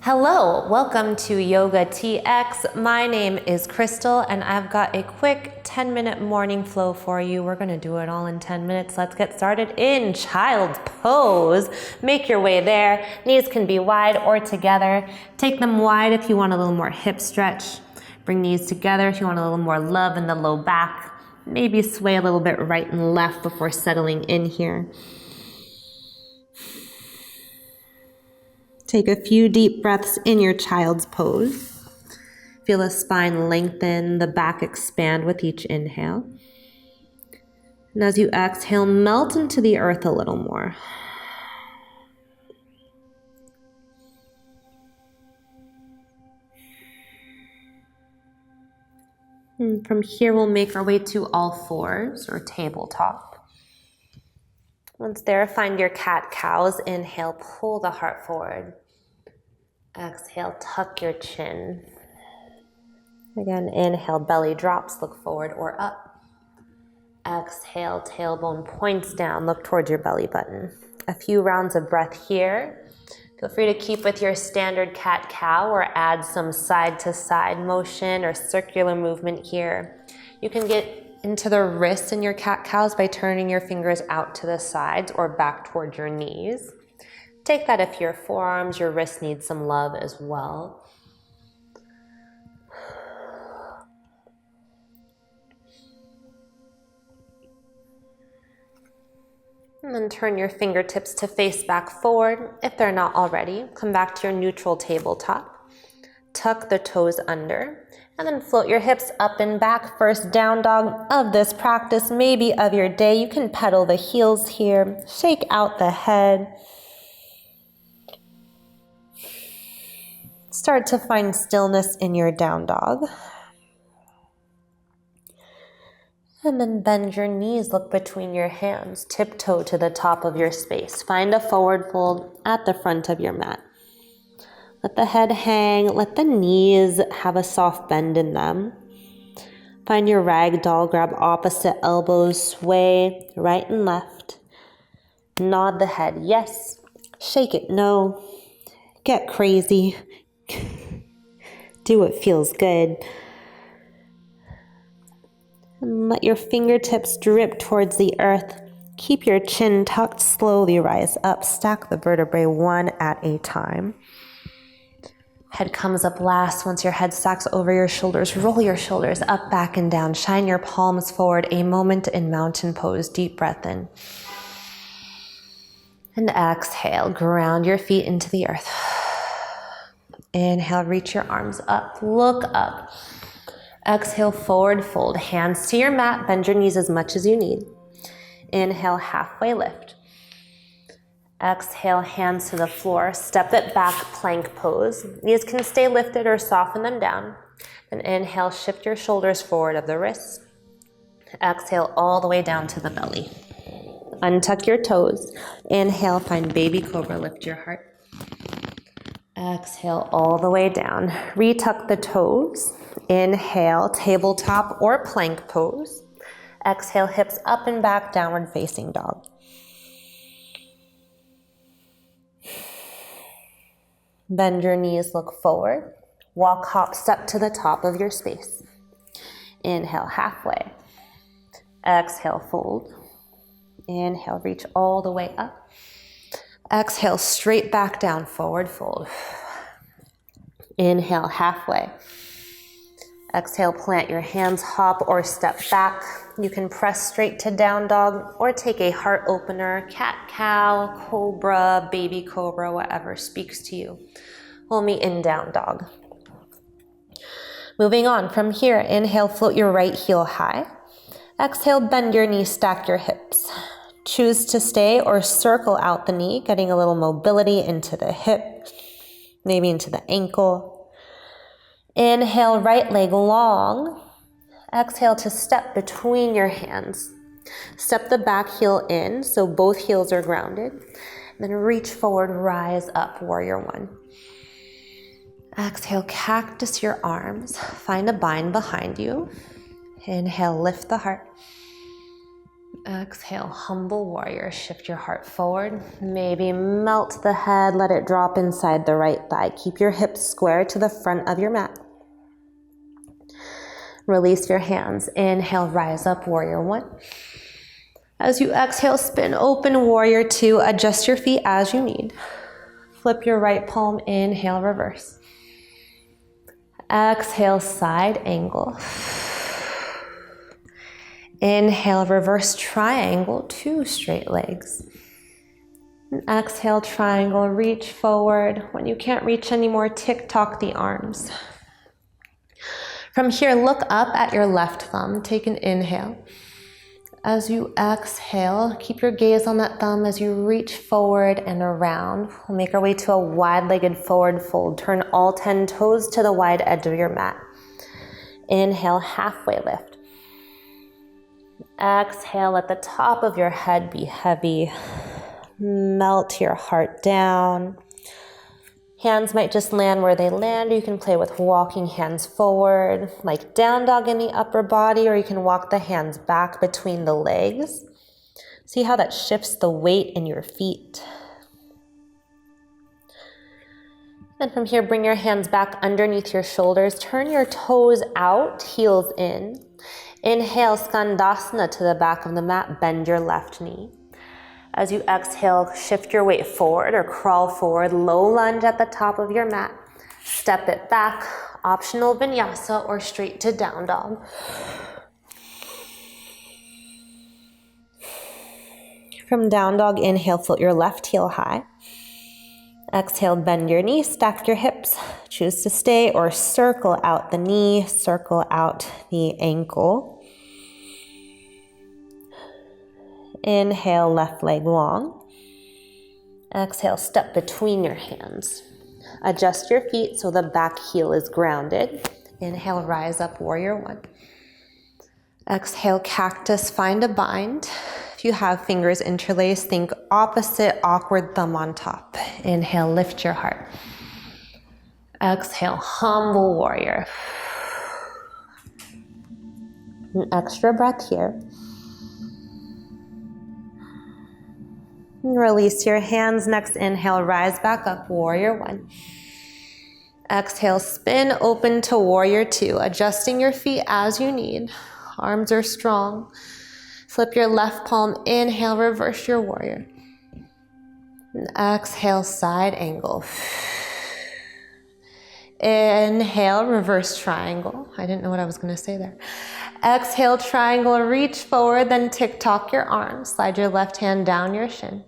Hello, welcome to YOGATX. My name is Crystal and I've got a quick 10-minute morning flow for you. We're gonna do it all in 10 minutes. Let's get started in child's pose. Make your way there. Knees can be wide or together. Take them wide if you want a little more hip stretch. Bring knees together if you want a little more love in the low back. Maybe sway a little bit right and left before settling in here. Take a few deep breaths in your child's pose. Feel the spine lengthen, the back expand with each inhale. And as you exhale, melt into the earth a little more. And from here, we'll make our way to all fours or tabletop. Once there, find your cat-cows. Inhale, pull the heart forward. Exhale, tuck your chin. Again, inhale, belly drops, look forward or up. Exhale, tailbone points down, look towards your belly button. A few rounds of breath here. Feel free to keep with your standard cat-cow or add some side-to-side motion or circular movement here. You can get into the wrists in your cat-cows by turning your fingers out to the sides or back towards your knees. Take that if your forearms, your wrists need some love as well. And then turn your fingertips to face back forward. If they're not already, come back to your neutral tabletop. Tuck the toes under, and then float your hips up and back. First down dog of this practice, maybe of your day. You can pedal the heels here, shake out the head. Start to find stillness in your down dog. And then bend your knees, look between your hands, tiptoe to the top of your space. Find a forward fold at the front of your mat. Let the head hang, let the knees have a soft bend in them. Find your rag doll, grab opposite elbows, sway right and left. Nod the head, yes. Shake it, no. Get crazy. Do what feels good. And let your fingertips drip towards the earth. Keep your chin tucked, slowly rise up. Stack the vertebrae one at a time. Head comes up last. Once your head stacks over your shoulders, roll your shoulders up, back, and down. Shine your palms forward. A moment in mountain pose. Deep breath in. And exhale. Ground your feet into the earth. Inhale, reach your arms up, look up. Exhale, forward fold, hands to your mat, bend your knees as much as you need. Inhale, halfway lift. Exhale, hands to the floor, step it back, plank pose. Knees can stay lifted or soften them down. Then inhale, shift your shoulders forward of the wrists. Exhale, all the way down to the belly. Untuck your toes. Inhale, find baby cobra, lift your heart. Exhale all the way down. Retuck the toes. Inhale, tabletop or plank pose. Exhale, hips up and back, downward facing dog. Bend your knees, look forward. Walk, hop, step to the top of your space. Inhale, halfway. Exhale, fold. Inhale, reach all the way up. Exhale, straight back down, forward fold. Inhale, halfway. Exhale, plant your hands, hop or step back. You can press straight to down dog or take a heart opener, cat, cow, cobra, baby cobra, whatever speaks to you. We'll meet in down dog. Moving on from here, inhale, float your right heel high. Exhale, bend your knees, stack your hips. Choose to stay or circle out the knee, getting a little mobility into the hip, maybe into the ankle. Inhale, right leg long. Exhale to step between your hands. Step the back heel in so both heels are grounded. Then reach forward, rise up, warrior one. Exhale, cactus your arms. Find a bind behind you. Inhale, lift the heart. Exhale, humble warrior. Shift your heart forward. Maybe melt the head, let it drop inside the right thigh. Keep your hips square to the front of your mat. Release your hands. Inhale, rise up, warrior one. As you exhale, spin open, warrior two. Adjust your feet as you need. Flip your right palm, inhale, reverse. Exhale, side angle. Inhale, reverse triangle, two straight legs. And exhale, triangle, reach forward. When you can't reach anymore, tick-tock the arms. From here, look up at your left thumb. Take an inhale. As you exhale, keep your gaze on that thumb as you reach forward and around. We'll make our way to a wide-legged forward fold. Turn all 10 toes to the wide edge of your mat. Inhale, halfway lift. Exhale, let the top of your head be heavy. Melt your heart down. Hands might just land where they land. You can play with walking hands forward, like down dog in the upper body, or you can walk the hands back between the legs. See how that shifts the weight in your feet. And from here, bring your hands back underneath your shoulders. Turn your toes out, heels in. Inhale, skandasana to the back of the mat. Bend your left knee. As you exhale, shift your weight forward or crawl forward. Low lunge at the top of your mat. Step it back. Optional vinyasa or straight to down dog. From down dog, inhale, float your left heel high. Exhale, bend your knee, stack your hips. Choose to stay or circle out the knee, circle out the ankle. Inhale, left leg long. Exhale, step between your hands. Adjust your feet so the back heel is grounded. Inhale, rise up, warrior one. Exhale, cactus, find a bind. If you have fingers interlaced, think opposite, awkward thumb on top. Inhale, lift your heart. Exhale, humble warrior. An extra breath here. And release your hands. Next inhale, rise back up, warrior one. Exhale, spin open to warrior two, adjusting your feet as you need. Arms are strong. Flip your left palm, inhale, reverse your warrior. And exhale, side angle. Inhale, reverse triangle. I didn't know what I was gonna say there. Exhale, triangle, reach forward, then tick-tock your arms. Slide your left hand down your shin.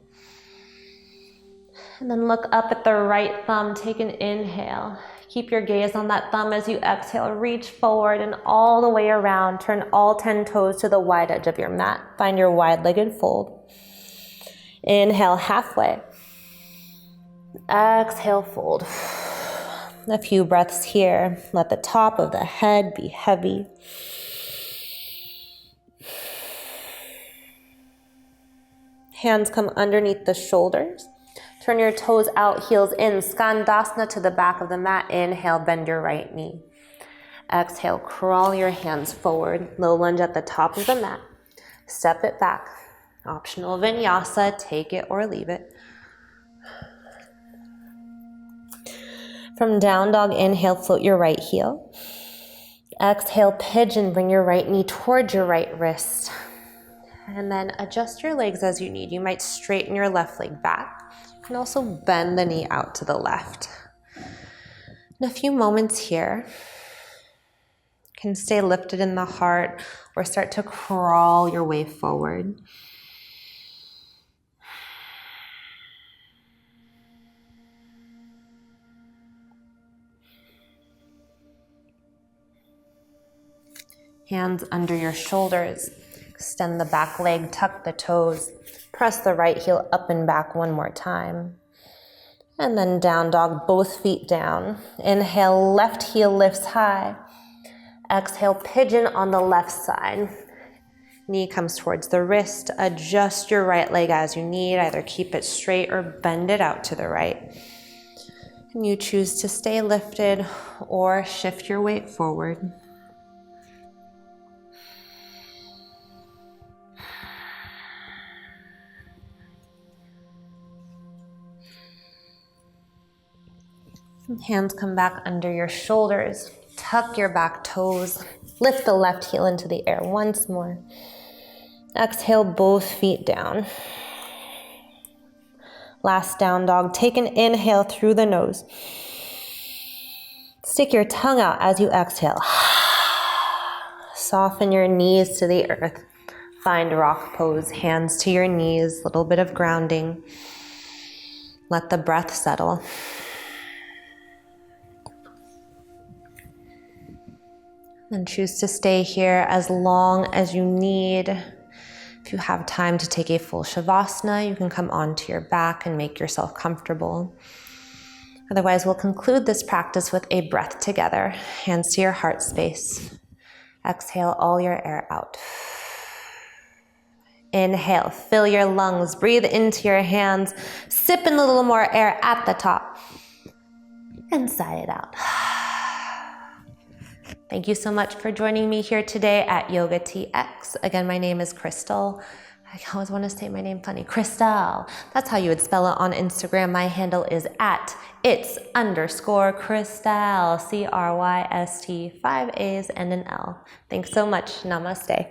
And then look up at the right thumb, take an inhale. Keep your gaze on that thumb as you exhale, reach forward and all the way around. Turn all 10 toes to the wide edge of your mat. Find your wide-legged fold. Inhale, halfway. Exhale, fold. A few breaths here. Let the top of the head be heavy. Hands come underneath the shoulders. Turn your toes out, heels in. Skandasana to the back of the mat. Inhale, bend your right knee. Exhale, crawl your hands forward. Low lunge at the top of the mat. Step it back. Optional vinyasa, take it or leave it. From down dog, inhale, float your right heel. Exhale, pigeon, bring your right knee towards your right wrist. And then adjust your legs as you need. You might straighten your left leg back. You can also bend the knee out to the left. In a few moments here, you can stay lifted in the heart or start to crawl your way forward. Hands under your shoulders. Extend the back leg, tuck the toes. Press the right heel up and back one more time. And then down dog, both feet down. Inhale, left heel lifts high. Exhale, pigeon on the left side. Knee comes towards the wrist. Adjust your right leg as you need. Either keep it straight or bend it out to the right. And you choose to stay lifted or shift your weight forward. Hands come back under your shoulders. Tuck your back toes. Lift the left heel into the air once more. Exhale, both feet down. Last down dog. Take an inhale through the nose. Stick your tongue out as you exhale. Soften your knees to the earth. Find rock pose, hands to your knees, a little bit of grounding. Let the breath settle. And choose to stay here as long as you need. If you have time to take a full shavasana, you can come onto your back and make yourself comfortable. Otherwise, we'll conclude this practice with a breath together. Hands to your heart space. Exhale all your air out. Inhale, fill your lungs, breathe into your hands, sip in a little more air at the top, and sigh it out. Thank you so much for joining me here today at YOGATX. Again, my name is Crystal. I always want to say my name funny, Crystal. That's how you would spell it on Instagram. My handle is @its_Crystal, CRYST, 5 A's and an L. Thanks so much. Namaste.